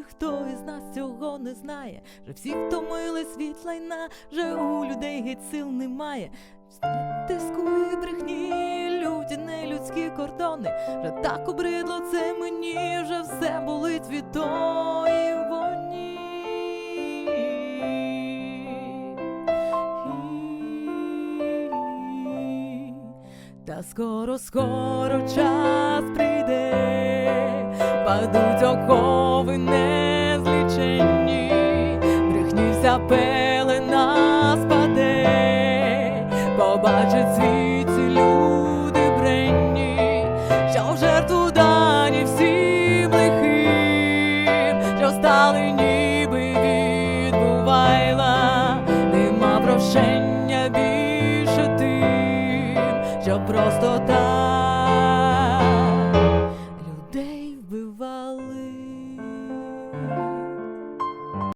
хто із нас цього не знає, вже всі втомились від лайна, вже у людей геть сил немає. Тиску і брехні, люті, нелюдські кордони, вже так обридло це мені, вже все болить від тої воні. Та скоро час прийде, падуть окови незліченні, брехні вся пелена спаде, побачать світ ці люди бренні, що в жертву дані всім лихим, що стали ніби відбувайла, нема прощення більше тим, що просто так